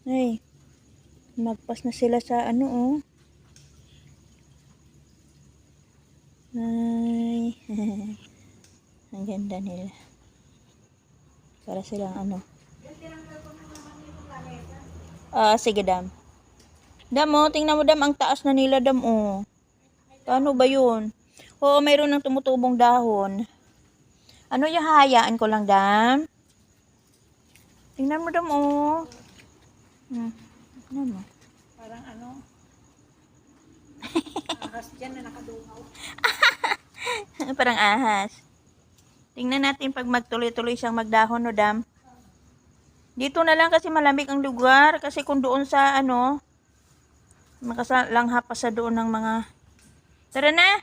Ay, magpas na sila sa ano, oh. Ay, ang ganda nila. Para silang ano. Sige, Dam. Dam, oh, tingnan mo, Dam, ang taas na nila, Dam, oh. Paano ba yun? Oo, mayroon ng tumutubong dahon. Ano yung hahayaan ko lang, Dam? Tingnan mo, Dam, oh. Tingnan mo. Parang ano, ahas dyan na nakadungaw. Parang ahas. Tingnan natin pag magtuloy-tuloy siyang magdahon, no, Dam. Dito na lang kasi malamig ang lugar. Kasi kung doon sa ano, makasalanghap pa sa doon ng mga... Tara na!